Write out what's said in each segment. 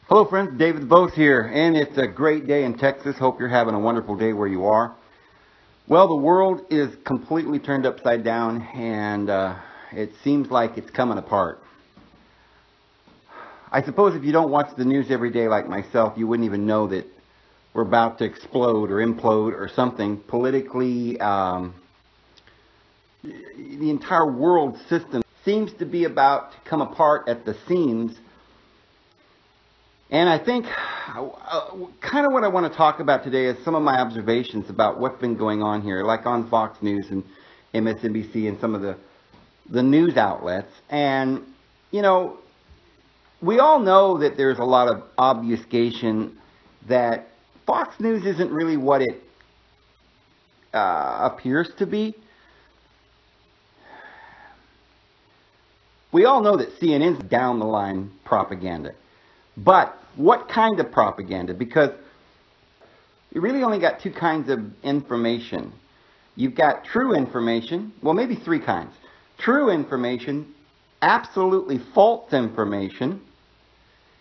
Hello friends, David Vos here, and it's a great day in Texas. Hope you're having a wonderful day where you are. Well, the world is completely turned upside down, and it seems like it's coming apart. I suppose if you don't watch the news every day like myself, you wouldn't even know that we're about to explode or implode or something. Politically, the entire world system seems to be about to come apart at the seams. And I think kind of what I want to talk about today is some of my observations about what's been going on here, like on Fox News and MSNBC and some of the news outlets. And, you know, we all know that there's a lot of obfuscation that Fox News isn't really what it appears to be. We all know that CNN's down the line propaganda. But what kind of propaganda? Because you really only got two kinds of information. You've got true information, well, maybe three kinds. True information, absolutely false information,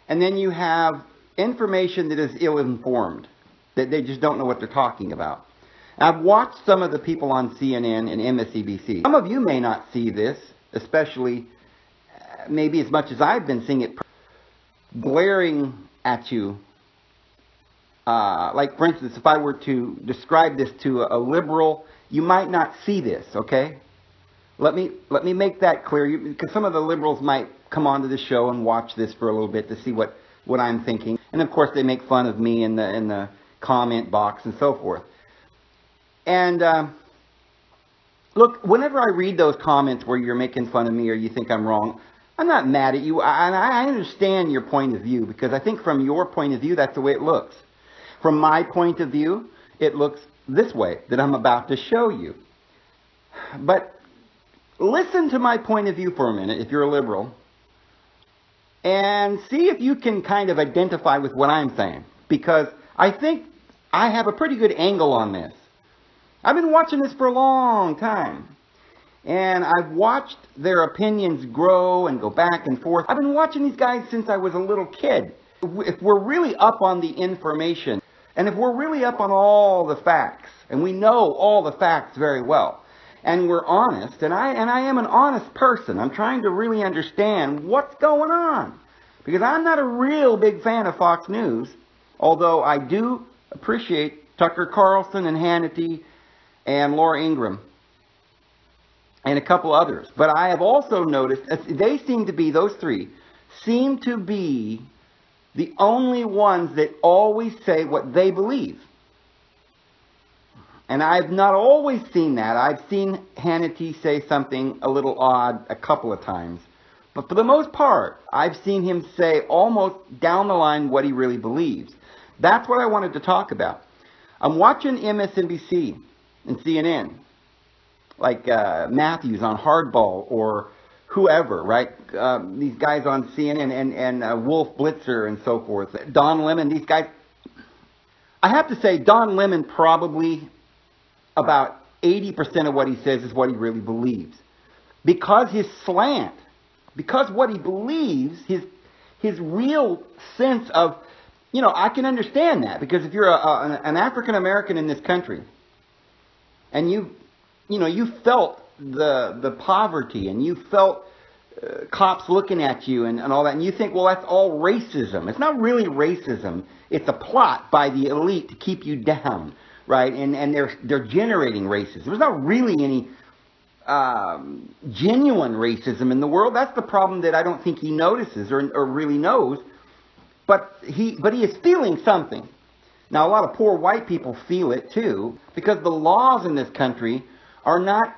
and then you have information that is ill-informed, that they just don't know what they're talking about. I've watched some of the people on CNN and MSNBC. Some of you may not see this, especially maybe as much as I've been seeing it glaring at you. Like, for instance, if I were to describe this to a liberal, you might not see this, okay? Let me make that clear, because some of the liberals might come onto the show and watch this for a little bit to see what I'm thinking. And of course, they make fun of me in the comment box and so forth. And look, whenever I read those comments where you're making fun of me or you think I'm wrong, I'm not mad at you, and I understand your point of view, because I think from your point of view, that's the way it looks. From my point of view, it looks this way, that I'm about to show you. But listen to my point of view for a minute, if you're a liberal, and see if you can kind of identify with what I'm saying, because I think I have a pretty good angle on this. I've been watching this for a long time. And I've watched their opinions grow and go back and forth. I've been watching these guys since I was a little kid. If we're really up on the information, and if we're really up on all the facts, and we know all the facts very well, and we're honest, and I am an honest person. I'm trying to really understand what's going on. Because I'm not a real big fan of Fox News, although I do appreciate Tucker Carlson and Hannity and Laura Ingraham and a couple others. But I have also noticed, they seem to be, those three, seem to be the only ones that always say what they believe. And I've not always seen that. I've seen Hannity say something a little odd a couple of times. But for the most part, I've seen him say almost down the line what he really believes. That's what I wanted to talk about. I'm watching MSNBC and CNN. Like Matthews on Hardball or whoever, right? These guys on CNN and Wolf Blitzer and so forth. Don Lemon, these guys. I have to say, Don Lemon probably about 80% of what he says is what he really believes. Because his slant, because what he believes, his real sense of, you know, I can understand that. Because if you're an African American in this country, and you felt the poverty, and you felt cops looking at you and all that, and you think, well, that's all racism. It's not really racism. It's a plot by the elite to keep you down, right? And they're generating racism. There's not really any genuine racism in the world. That's the problem that I don't think he notices or really knows. But he is feeling something. Now, a lot of poor white people feel it too, because the laws in this country are not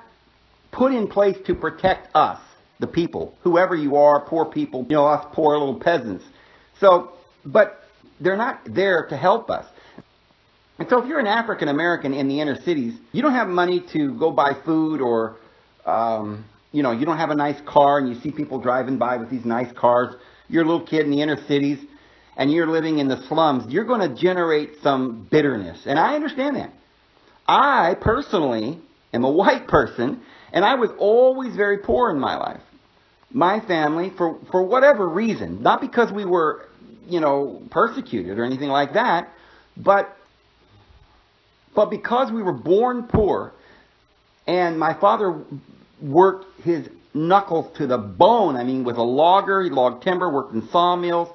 put in place to protect us, the people, whoever you are, poor people, you know, us poor little peasants. So, but they're not there to help us. And so if you're an African American in the inner cities, you don't have money to go buy food, or, you know, you don't have a nice car, and you see people driving by with these nice cars. You're a little kid in the inner cities, and you're living in the slums. You're going to generate some bitterness. And I understand that. I personally am a white person, and I was always very poor in my life. My family, for whatever reason, not because we were persecuted or anything like that. But because we were born poor, and my father worked his knuckles to the bone, I mean, with a logger, he logged timber, worked in sawmills.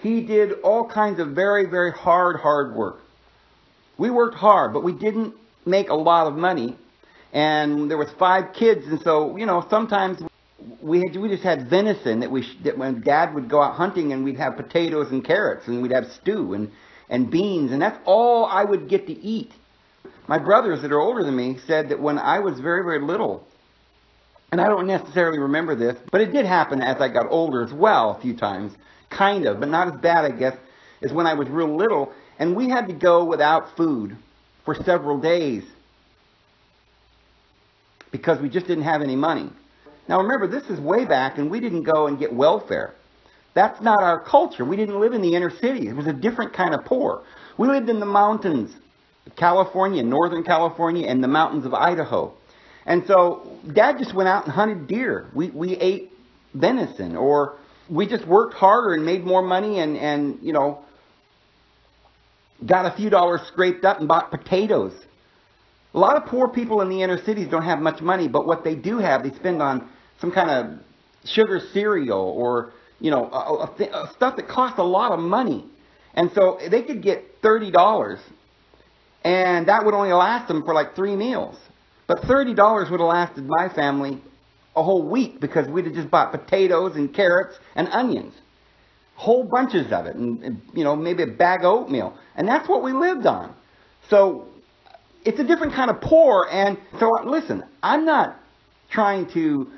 He did all kinds of very, very hard work. We worked hard, but we didn't make a lot of money. And there was 5 kids, and so, sometimes we just had venison that when Dad would go out hunting, and we'd have potatoes and carrots, and we'd have stew and beans, and that's all I would get to eat. My brothers that are older than me said that when I was very, very little, and I don't necessarily remember this, but it did happen as I got older as well a few times, kind of, but not as bad, I guess, as when I was real little, and we had to go without food for several days because we just didn't have any money. Now remember, this is way back, and we didn't go and get welfare. That's not our culture. We didn't live in the inner city. It was a different kind of poor. We lived in the mountains of California, Northern California, and the mountains of Idaho. And so Dad just went out and hunted deer. We ate venison, or we just worked harder and made more money and got a few dollars scraped up and bought potatoes. A lot of poor people in the inner cities don't have much money, but what they do have, they spend on some kind of sugar cereal or, stuff that costs a lot of money. And so they could get $30, and that would only last them for like 3 meals. But $30 would have lasted my family a whole week because we'd have just bought potatoes and carrots and onions. Whole bunches of it, and maybe a bag of oatmeal. And that's what we lived on. So it's a different kind of poor. And so listen, I'm not trying to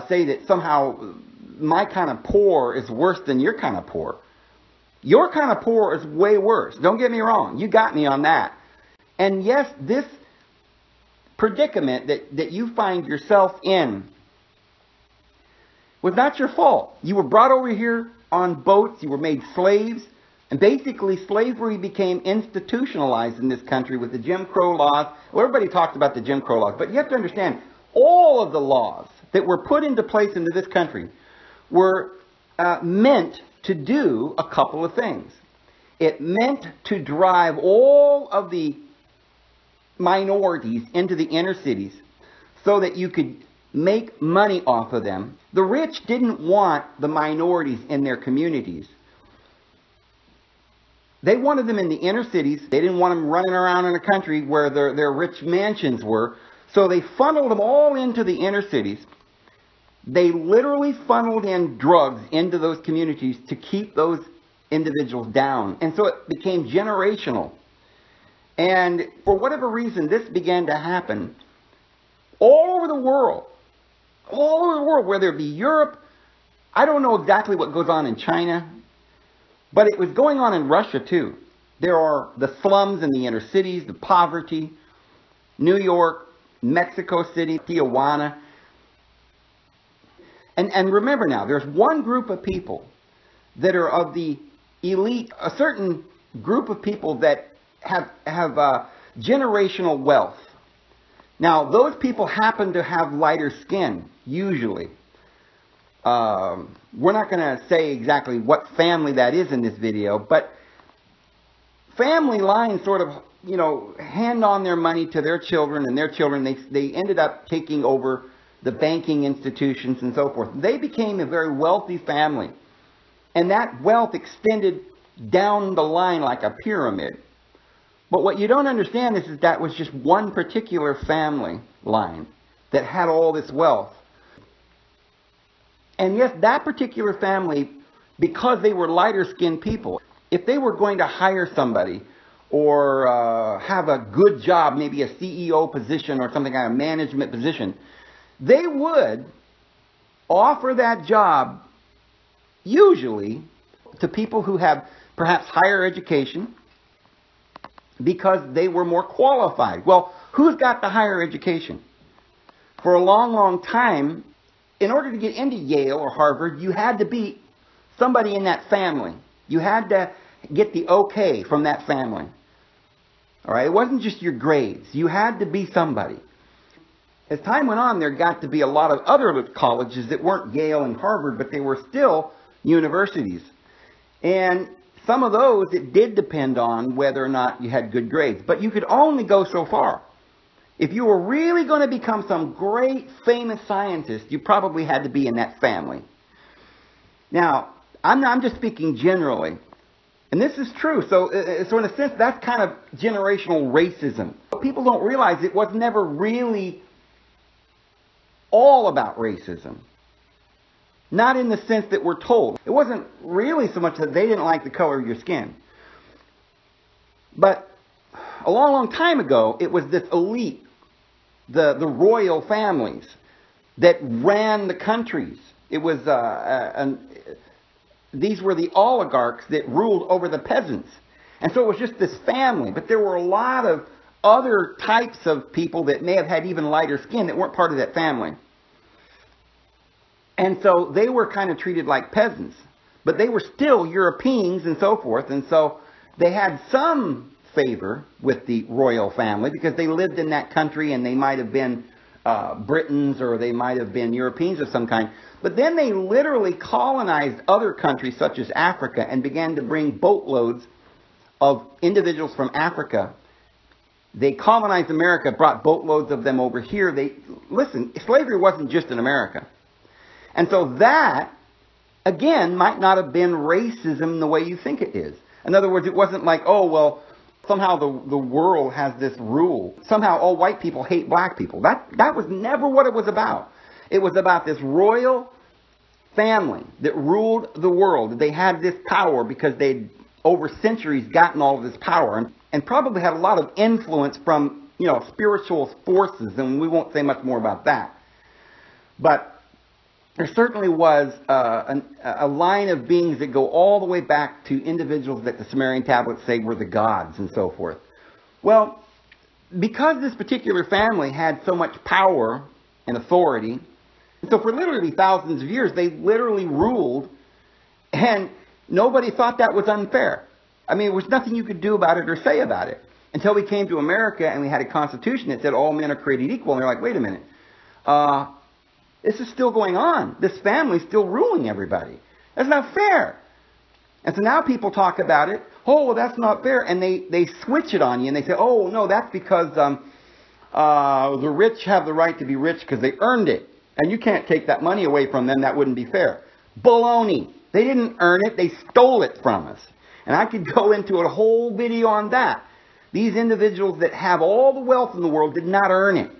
say that somehow my kind of poor is worse than your kind of poor. Your kind of poor is way worse. Don't get me wrong. You got me on that. And yes, this predicament that you find yourself in was not your fault. You were brought over here on boats. You were made slaves. And basically, slavery became institutionalized in this country with the Jim Crow laws. Well, everybody talks about the Jim Crow laws. But you have to understand, all of the laws that were put into place into this country were meant to do a couple of things. It meant to drive all of the minorities into the inner cities so that you could make money off of them. The rich didn't want the minorities in their communities. They wanted them in the inner cities. They didn't want them running around in a country where their rich mansions were. So they funneled them all into the inner cities. They literally funneled in drugs into those communities to keep those individuals down. And so it became generational. And for whatever reason, this began to happen all over the world. All over the world, whether it be Europe. I don't know exactly what goes on in China, but it was going on in Russia too. There are the slums in the inner cities, the poverty, New York, Mexico City, Tijuana. And remember now, there's one group of people that are of the elite, a certain group of people that have generational wealth. Now, those people happen to have lighter skin, usually. We're not going to say exactly what family that is in this video, but family lines sort of, hand on their money to their children, and their children, they ended up taking over the banking institutions and so forth. They became a very wealthy family, and that wealth extended down the line like a pyramid. But what you don't understand is that was just one particular family line that had all this wealth. And yes, that particular family, because they were lighter-skinned people, if they were going to hire somebody or have a good job, maybe a CEO position or something kind of management position, they would offer that job usually to people who have perhaps higher education because they were more qualified. Well, who's got the higher education? For a long, long time, in order to get into Yale or Harvard, you had to be somebody in that family. You had to get the okay from that family. All right? It wasn't just your grades. You had to be somebody. As time went on, there got to be a lot of other colleges that weren't Yale and Harvard, but they were still universities. And some of those, it did depend on whether or not you had good grades. But you could only go so far. If you were really going to become some great famous scientist, you probably had to be in that family. Now, I'm just speaking generally. And this is true. So in a sense, that's kind of generational racism. But people don't realize it was never really all about racism. Not in the sense that we're told. It wasn't really so much that they didn't like the color of your skin. But a long, long time ago, it was this elite, the royal families, that ran the countries. It was these were the oligarchs that ruled over the peasants. And so it was just this family. But there were a lot of other types of people that may have had even lighter skin that weren't part of that family. And so they were kind of treated like peasants. But they were still Europeans and so forth. And so they had some favor with the royal family because they lived in that country, and they might have been Britons, or they might have been Europeans of some kind. But then they literally colonized other countries such as Africa and began to bring boatloads of individuals from Africa. They colonized America, brought boatloads of them over here. Listen, slavery wasn't just in America. And so that, again, might not have been racism the way you think it is. In other words, it wasn't like, oh, well, somehow the world has this rule. Somehow all white people hate black people. That was never what it was about. It was about this royal family that ruled the world. They had this power because they'd, over centuries, gotten all of this power. And probably had a lot of influence from, spiritual forces. And we won't say much more about that. But there certainly was a line of beings that go all the way back to individuals that the Sumerian tablets say were the gods and so forth. Well, because this particular family had so much power and authority, so for literally thousands of years, they literally ruled, and nobody thought that was unfair. I mean, there was nothing you could do about it or say about it until we came to America and we had a constitution that said all men are created equal. And they're like, wait a minute. This is still going on. This family's still ruling everybody. That's not fair. And so now people talk about it. Oh, well, that's not fair. And they switch it on you and they say, oh, no, that's because the rich have the right to be rich because they earned it. And you can't take that money away from them. That wouldn't be fair. Baloney. They didn't earn it. They stole it from us. And I could go into a whole video on that. These individuals that have all the wealth in the world did not earn it.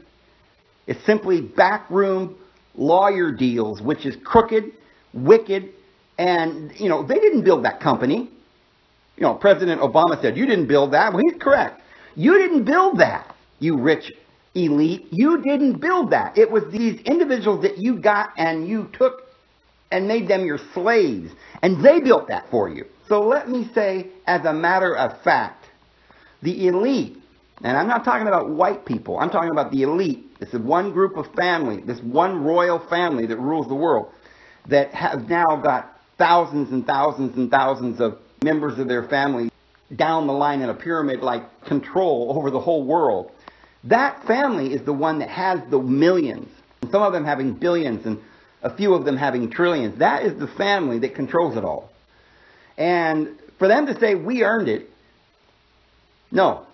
It's simply backroom lawyer deals, which is crooked, wicked, and, they didn't build that company. President Obama said, you didn't build that. Well, he's correct. You didn't build that, you rich elite. You didn't build that. It was these individuals that you got and you took and made them your slaves. And they built that for you. So let me say, as a matter of fact, the elite, and I'm not talking about white people, I'm talking about the elite. This is one group of family, this one royal family that rules the world, that have now got thousands and thousands and thousands of members of their family down the line in a pyramid-like control over the whole world. That family is the one that has the millions, and some of them having billions, and a few of them having trillions. That is the family that controls it all. And for them to say, we earned it, no.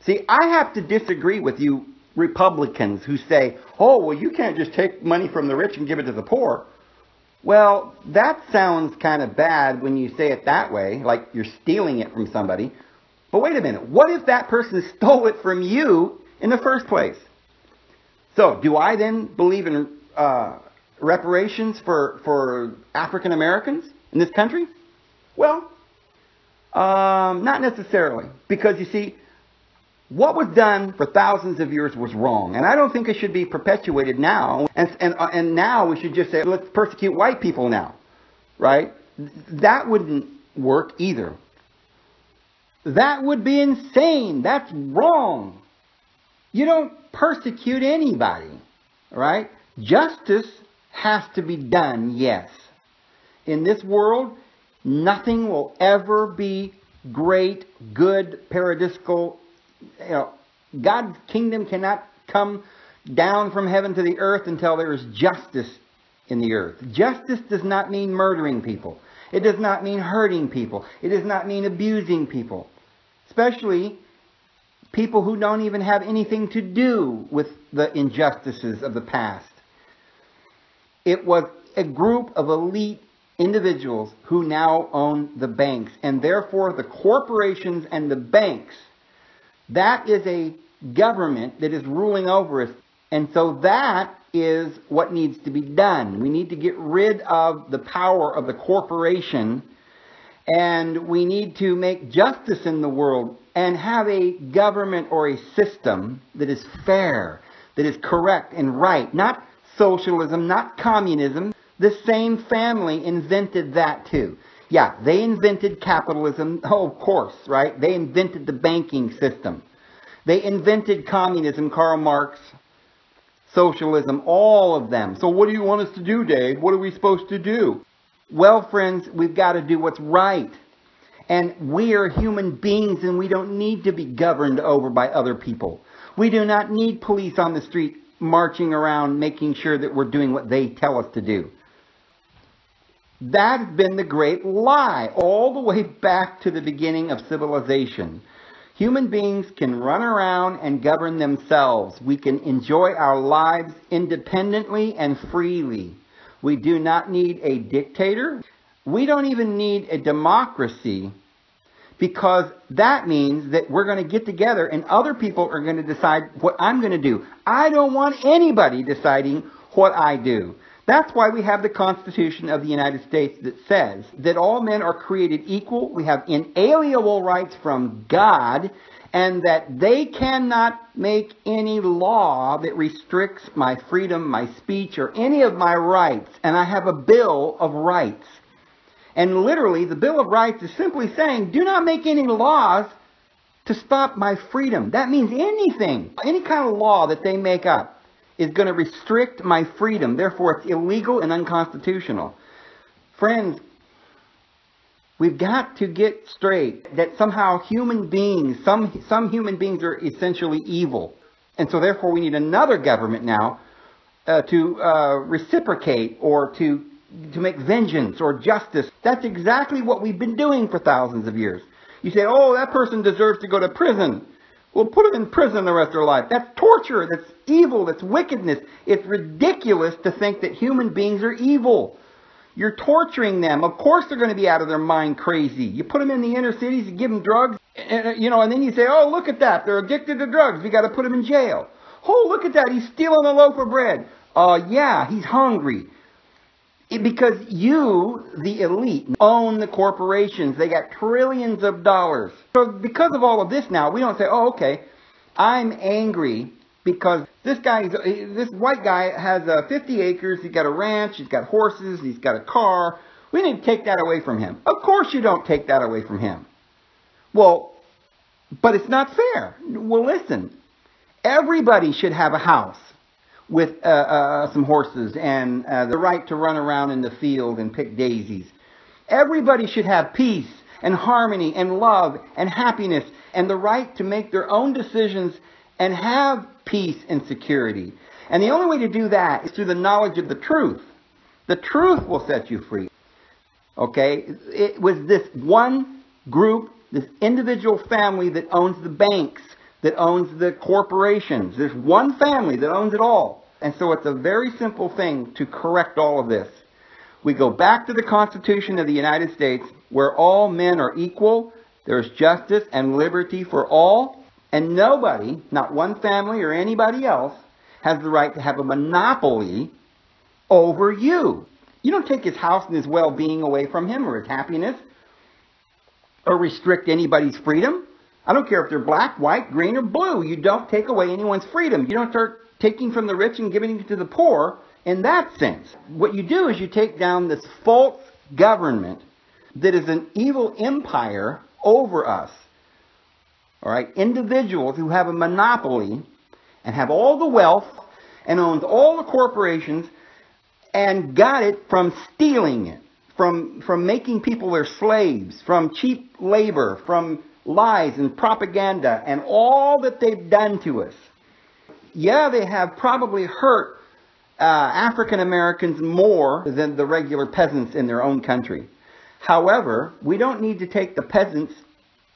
See, I have to disagree with you Republicans who say, oh, well, you can't just take money from the rich and give it to the poor. Well, that sounds kind of bad when you say it that way, like you're stealing it from somebody. But wait a minute. What if that person stole it from you in the first place? So, do I then believe in reparations for African Americans in this country? Well, not necessarily. Because, you see, what was done for thousands of years was wrong. And I don't think it should be perpetuated now. And now we should just say, let's persecute white people now. Right? That wouldn't work either. That would be insane. That's wrong. You don't persecute anybody. Right? Justice has to be done, yes. In this world, nothing will ever be great, good, paradisical. God's kingdom cannot come down from heaven to the earth until there is justice in the earth. Justice does not mean murdering people. It does not mean hurting people. It does not mean abusing people. Especially people who don't even have anything to do with the injustices of the past. It was a group of elite individuals who now own the banks, and therefore the corporations and the banks. That is a government that is ruling over us. And so that is what needs to be done. We need to get rid of the power of the corporation, and we need to make justice in the world and have a government or a system that is fair, that is correct and right. Not socialism, not communism. The same family invented that too. Yeah, they invented capitalism. Oh, of course, right? They invented the banking system. They invented communism, Karl Marx, socialism, all of them. So what do you want us to do, Dave? What are we supposed to do? Well, friends, we've got to do what's right. And we are human beings, and we don't need to be governed over by other people. We do not need police on the street marching around making sure that we're doing what they tell us to do. That has been the great lie all the way back to the beginning of civilization. Human beings can run around and govern themselves. We can enjoy our lives independently and freely. We do not need a dictator. We don't even need a democracy, because that means that we're going to get together and other people are going to decide what I'm going to do. I don't want anybody deciding what I do. That's why we have the Constitution of the United States that says that all men are created equal. We have inalienable rights from God, and that they cannot make any law that restricts my freedom, my speech, or any of my rights. And I have a Bill of Rights. And literally, the Bill of Rights is simply saying, do not make any laws to stop my freedom. That means anything, any kind of law that they make up is going to restrict my freedom. Therefore, it's illegal and unconstitutional. Friends, we've got to get straight that somehow human beings, some human beings are essentially evil. And so therefore we need another government now to reciprocate or to make vengeance or justice. That's exactly what we've been doing for thousands of years. You say, oh, that person deserves to go to prison. Well, put them in prison the rest of their life. That's torture. That's evil. That's wickedness. It's ridiculous to think that human beings are evil. You're torturing them. Of course they're going to be out of their mind crazy. You put them in the inner cities, you give them drugs, and then you say, oh, look at that. They're addicted to drugs. We got to put them in jail. Oh, look at that. He's stealing a loaf of bread. Yeah, he's hungry. Because you, the elite, own the corporations. They got trillions of dollars. So because of all of this now, we don't say, oh, okay, I'm angry because this white guy has 50 acres, he's got a ranch, he's got horses, he's got a car. We need to take that away from him. Of course you don't take that away from him. Well, but it's not fair. Well, listen, everybody should have a house with some horses and the right to run around in the field and pick daisies. Everybody should have peace and harmony and love and happiness and the right to make their own decisions and have peace and security. And the only way to do that is through the knowledge of the truth. The truth will set you free. Okay? It was this one group, this individual family that owns the banks, that owns the corporations. There's one family that owns it all. And so it's a very simple thing to correct all of this. We go back to the Constitution of the United States, where all men are equal. There's justice and liberty for all. And nobody, not one family or anybody else, has the right to have a monopoly over you. You don't take his house and his well-being away from him or his happiness or restrict anybody's freedom. I don't care if they're black, white, green, or blue. You don't take away anyone's freedom. You don't start taking from the rich and giving it to the poor in that sense. What you do is you take down this false government that is an evil empire over us. All right, individuals who have a monopoly and have all the wealth and owns all the corporations and got it from stealing it, from making people their slaves, from cheap labor, from lies and propaganda and all that they've done to us. Yeah, they have probably hurt African Americans more than the regular peasants in their own country. However, we don't need to take the peasants'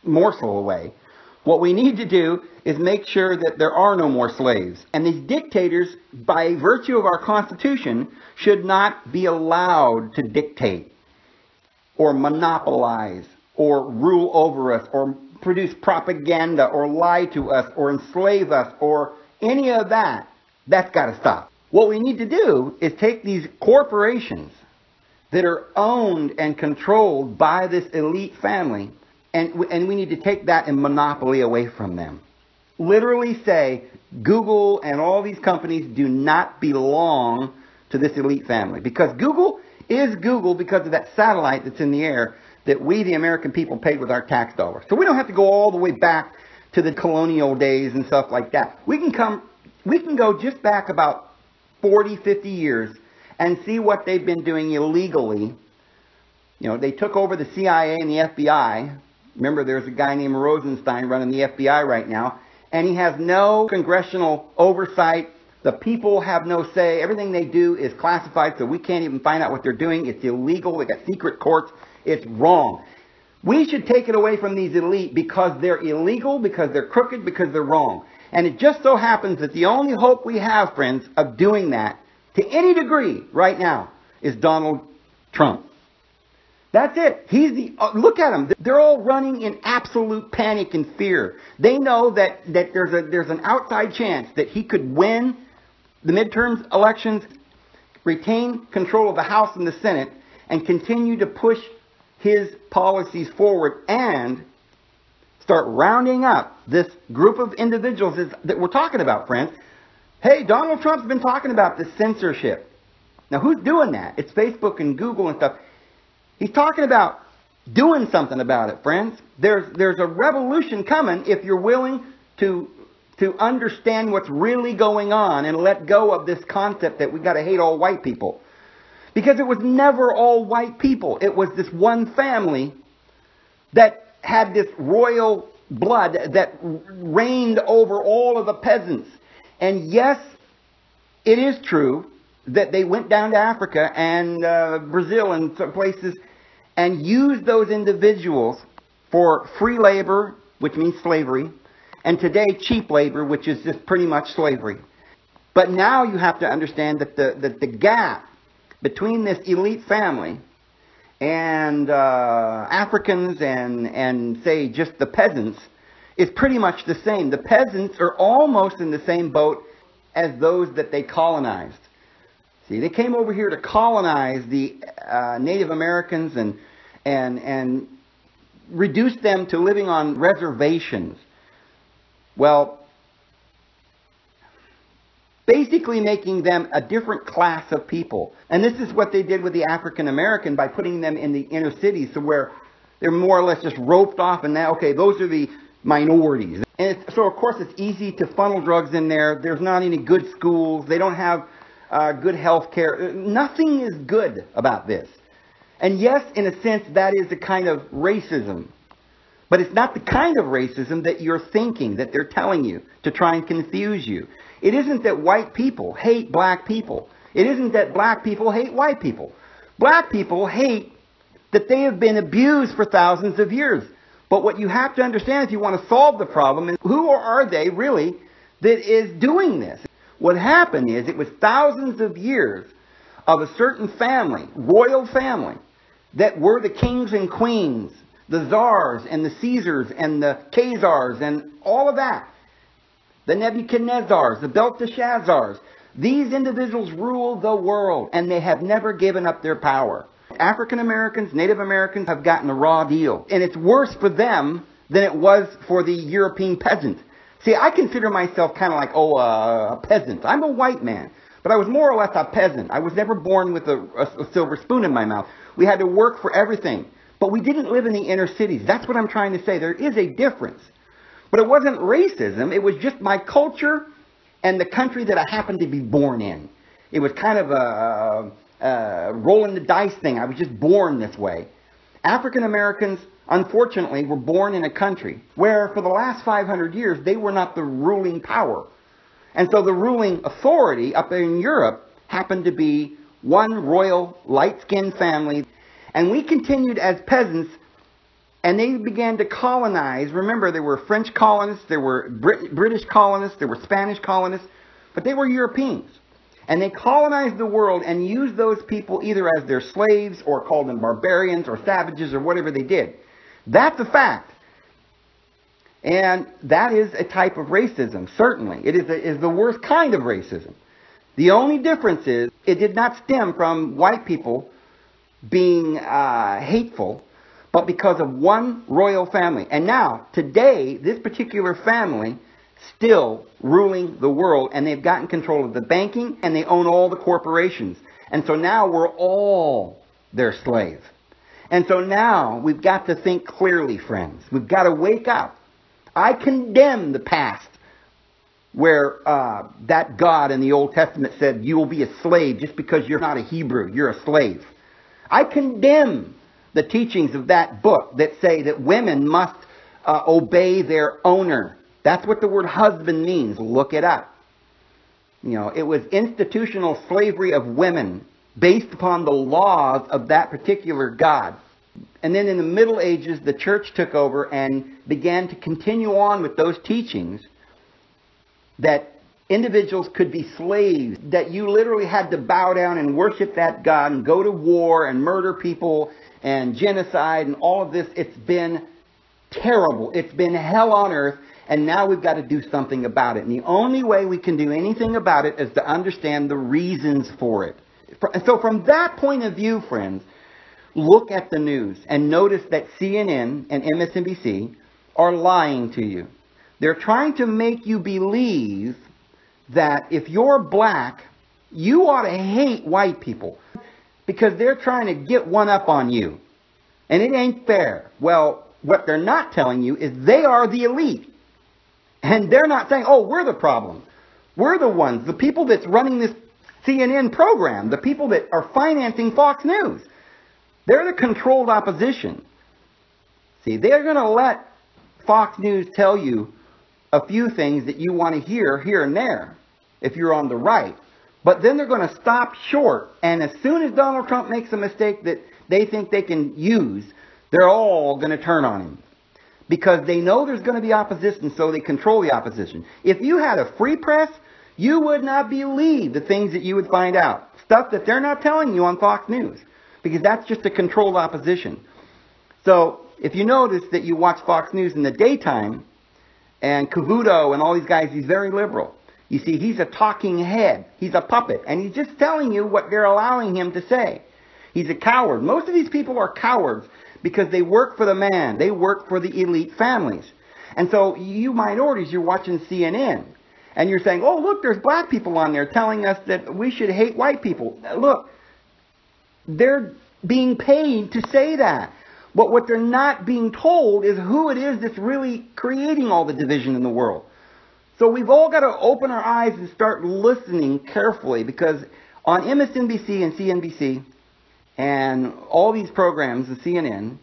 morsel away. What we need to do is make sure that there are no more slaves. And these dictators, by virtue of our Constitution, should not be allowed to dictate or monopolize or rule over us or produce propaganda or lie to us or enslave us or any of that. That's got to stop. What we need to do is take these corporations that are owned and controlled by this elite family, and we need to take that and monopoly away from them. Literally say, Google and all these companies do not belong to this elite family. Because Google is Google because of that satellite that's in the air that we, the American people, paid with our tax dollars. So we don't have to go all the way back to the colonial days and stuff like that. We can go just back about 40, 50 years and see what they've been doing illegally. You know, they took over the CIA and the FBI. Remember, there's a guy named Rosenstein running the FBI right now, and he has no congressional oversight. The people have no say. Everything they do is classified, so we can't even find out what they're doing. It's illegal. They got secret courts. It's wrong. We should take it away from these elite because they're illegal, because they're crooked, because they're wrong. And it just so happens that the only hope we have, friends, of doing that to any degree right now is Donald Trump. That's it. He's the, look at them. They're all running in absolute panic and fear. They know that there's an outside chance that he could win the midterm elections, retain control of the House and the Senate, and continue to push his policies forward and start rounding up this group of individuals that we're talking about, friends. Hey, Donald Trump's been talking about this censorship. Now, who's doing that? It's Facebook and Google and stuff. He's talking about doing something about it, friends. There's a revolution coming if you're willing to understand what's really going on and let go of this concept that we got to hate all white people. Because it was never all white people. It was this one family that had this royal blood that reigned over all of the peasants. And yes, it is true that they went down to Africa and Brazil and some places and used those individuals for free labor, which means slavery, and today cheap labor, which is just pretty much slavery. But now you have to understand that the gap between this elite family and Africans and say just the peasants is pretty much the same. The peasants are almost in the same boat as those that they colonized. See, they came over here to colonize the Native Americans and reduce them to living on reservations. Well, basically making them a different class of people. And this is what they did with the African American by putting them in the inner cities, so where they're more or less just roped off and now, okay, those are the minorities. And so, of course, it's easy to funnel drugs in there. There's not any good schools. They don't have good health care. Nothing is good about this. And yes, in a sense, that is a kind of racism. But it's not the kind of racism that you're thinking, that they're telling you to try and confuse you. It isn't that white people hate black people. It isn't that black people hate white people. Black people hate that they have been abused for thousands of years. But what you have to understand if you want to solve the problem is who are they really that is doing this? What happened is it was thousands of years of a certain family, royal family, that were the kings and queens, the czars and the Caesars and the Khazars and all of that. The Nebuchadnezzars, the Belteshazzars. These individuals rule the world, and they have never given up their power. African Americans, Native Americans have gotten a raw deal. And it's worse for them than it was for the European peasant. See, I consider myself kind of like, a peasant. I'm a white man, but I was more or less a peasant. I was never born with a silver spoon in my mouth. We had to work for everything. But we didn't live in the inner cities. That's what I'm trying to say. There is a difference. But it wasn't racism. It was just my culture and the country that I happened to be born in. It was kind of a rolling the dice thing. I was just born this way. African Americans, unfortunately, were born in a country where for the last 500 years, they were not the ruling power. And so the ruling authority up in Europe happened to be one royal light-skinned family. And we continued as peasants, and they began to colonize. Remember, there were French colonists, there were British colonists, there were Spanish colonists, but they were Europeans. And they colonized the world and used those people either as their slaves or called them barbarians or savages or whatever they did. That's a fact. And that is a type of racism, certainly. It is the worst kind of racism. The only difference is it did not stem from white people being hateful, but because of one royal family. And now, today, this particular family still ruling the world, and they've gotten control of the banking, and they own all the corporations. And so now we're all their slave. And so now we've got to think clearly, friends. We've got to wake up. I condemn the past where that God in the Old Testament said, you will be a slave just because you're not a Hebrew, you're a slave. I condemn the teachings of that book that say that women must obey their owner. That's what the word husband means. Look it up. You know, it was institutional slavery of women based upon the laws of that particular God. And then in the Middle Ages, the church took over and began to continue on with those teachings that individuals could be slaves, that you literally had to bow down and worship that God and go to war and murder people and genocide and all of this. It's been terrible. It's been hell on earth, and now we've got to do something about it. And the only way we can do anything about it is to understand the reasons for it. And so from that point of view, friends, look at the news and notice that CNN and MSNBC are lying to you. They're trying to make you believe that if you're black, you ought to hate white people because they're trying to get one up on you. And it ain't fair. Well, what they're not telling you is they are the elite. And they're not saying, oh, we're the problem. We're the ones, the people that's running this CNN program, the people that are financing Fox News. They're the controlled opposition. See, they're going to let Fox News tell you a few things that you want to hear here and there if you're on the right. But then they're going to stop short. And as soon as Donald Trump makes a mistake that they think they can use, they're all going to turn on him. Because they know there's going to be opposition, so they control the opposition. If you had a free press, you would not believe the things that you would find out. Stuff that they're not telling you on Fox News. Because that's just a controlled opposition. So, if you notice that you watch Fox News in the daytime, and Cavuto and all these guys, he's very liberal. You see, he's a talking head. He's a puppet. And he's just telling you what they're allowing him to say. He's a coward. Most of these people are cowards because they work for the man. They work for the elite families. And so, you minorities, you're watching CNN. And you're saying, oh, look, there's black people on there telling us that we should hate white people. Look. They're being paid to say that. But what they're not being told is who it is that's really creating all the division in the world. So we've all got to open our eyes and start listening carefully, because on MSNBC and CNBC and all these programs, the CNN,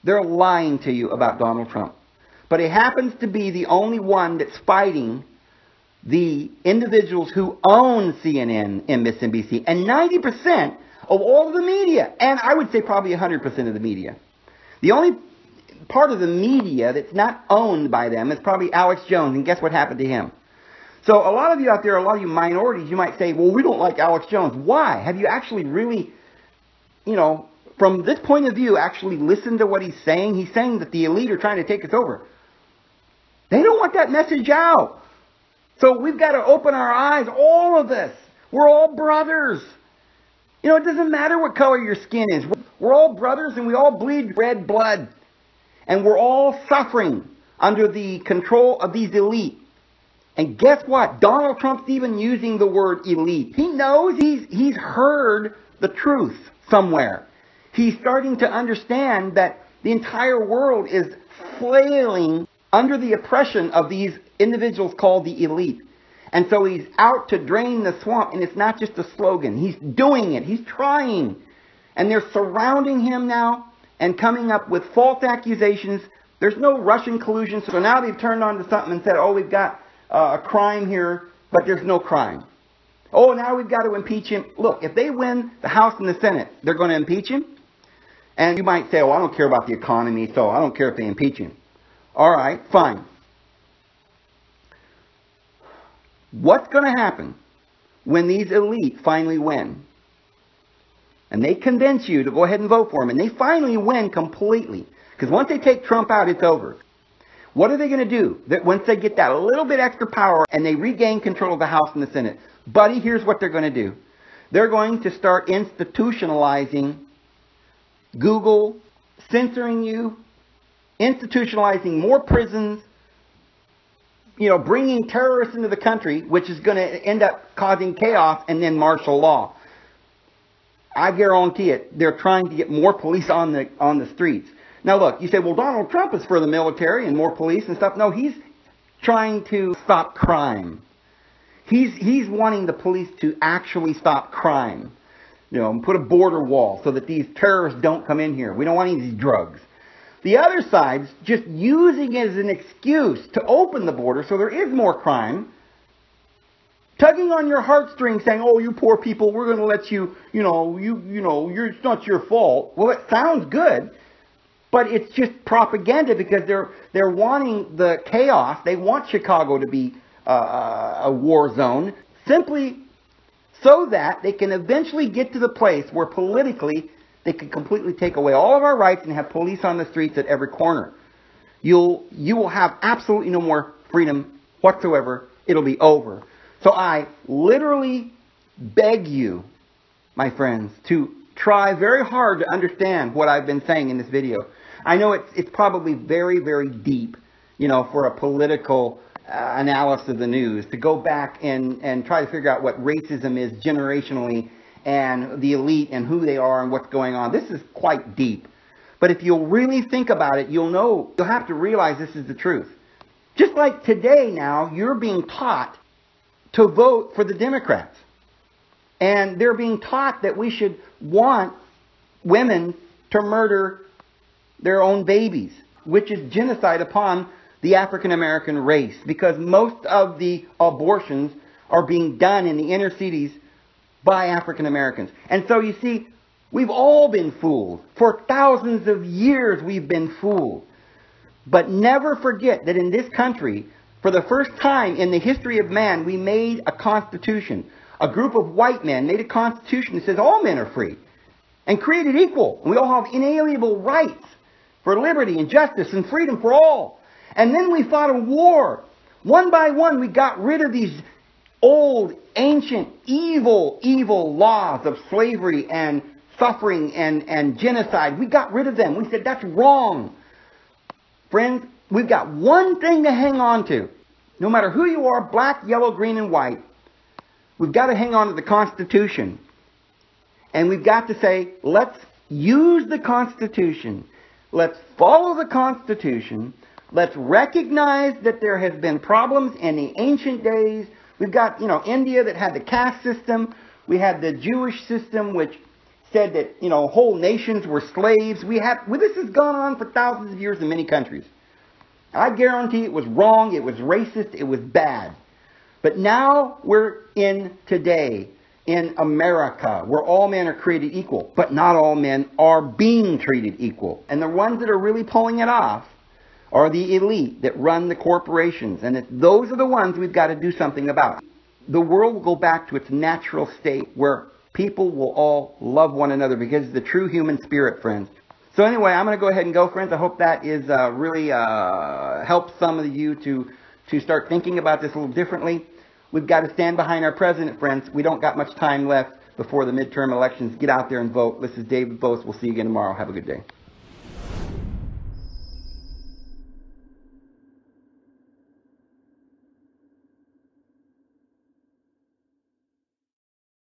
they're lying to you about Donald Trump. But it happens to be the only one that's fighting the individuals who own CNN and MSNBC. And 90% of all of the media, and I would say probably 100% of the media. The only part of the media that's not owned by them is probably Alex Jones, and guess what happened to him? So a lot of you out there, a lot of you minorities, you might say, well, we don't like Alex Jones. Why? Have you actually really, from this point of view, actually listened to what he's saying? He's saying that the elite are trying to take us over. They don't want that message out. So we've got to open our eyes, all of this. We're all brothers. It doesn't matter what color your skin is. We're all brothers and we all bleed red blood. And we're all suffering under the control of these elite. And guess what? Donald Trump's even using the word elite. He knows he's heard the truth somewhere. He's starting to understand that the entire world is flailing under the oppression of these individuals called the elite. And so he's out to drain the swamp, and it's not just a slogan. He's doing it. He's trying. And they're surrounding him now and coming up with false accusations. There's no Russian collusion. So now they've turned on to something and said, oh, we've got a crime here, but there's no crime. Oh, now we've got to impeach him. Look, if they win the House and the Senate, they're going to impeach him. And you might say, oh, I don't care about the economy, so I don't care if they impeach him. All right, fine. What's going to happen when these elite finally win? And they convince you to go ahead and vote for him, and they finally win completely. Because once they take Trump out, it's over. What are they going to do once they get that little bit extra power and they regain control of the House and the Senate? Buddy, here's what they're going to do. They're going to start institutionalizing Google, censoring you, institutionalizing more prisons, bringing terrorists into the country, which is going to end up causing chaos, and then martial law. I guarantee it. They're trying to get more police on the streets. Now look, you say, well, Donald Trump is for the military and more police and stuff. No, he's trying to stop crime. He's wanting the police to actually stop crime. Put a border wall so that these terrorists don't come in here. We don't want any of these drugs. The other side's just using it as an excuse to open the border so there is more crime. Tugging on your heartstrings saying, oh, you poor people, we're going to let you, it's not your fault. Well, it sounds good, but it's just propaganda because they're wanting the chaos. They want Chicago to be a war zone simply so that they can eventually get to the place where politically they can completely take away all of our rights and have police on the streets at every corner. You will have absolutely no more freedom whatsoever. It'll be over. So I literally beg you, my friends, to try very hard to understand what I've been saying in this video. I know it's probably very, very deep, for a political analysis of the news, to go back and try to figure out what racism is generationally and the elite and who they are and what's going on. This is quite deep. But if you'll really think about it, you'll have to realize this is the truth. Just like today now, you're being taught to vote for the Democrats. And they're being taught that we should want women to murder their own babies, which is genocide upon the African American race, because most of the abortions are being done in the inner cities by African Americans. And so you see, we've all been fooled. For thousands of years we've been fooled. But never forget that in this country, for the first time in the history of man, we made a constitution. A group of white men made a constitution that says all men are free and created equal. And we all have inalienable rights for liberty and justice and freedom for all. And then we fought a war. One by one, we got rid of these old, ancient, evil laws of slavery and suffering and genocide. We got rid of them. We said, that's wrong. Friends, we've got one thing to hang on to. No matter who you are, black, yellow, green, and white, we've got to hang on to the Constitution. And we've got to say, let's use the Constitution. Let's follow the Constitution. Let's recognize that there has been problems in the ancient days. We've got, India that had the caste system. We had the Jewish system, which said that, whole nations were slaves. This has gone on for thousands of years in many countries. I guarantee it was wrong, it was racist, it was bad. But now we're in today, in America, where all men are created equal. But not all men are being treated equal. And the ones that are really pulling it off are the elite that run the corporations. And those are the ones we've got to do something about. The world will go back to its natural state where people will all love one another because it's the true human spirit, friends. So anyway, I'm going to go ahead and go, friends. I hope that is really helped some of you to start thinking about this a little differently. We've got to stand behind our president, friends. We don't got much time left before the midterm elections. Get out there and vote. This is David Bose. We'll see you again tomorrow. Have a good day.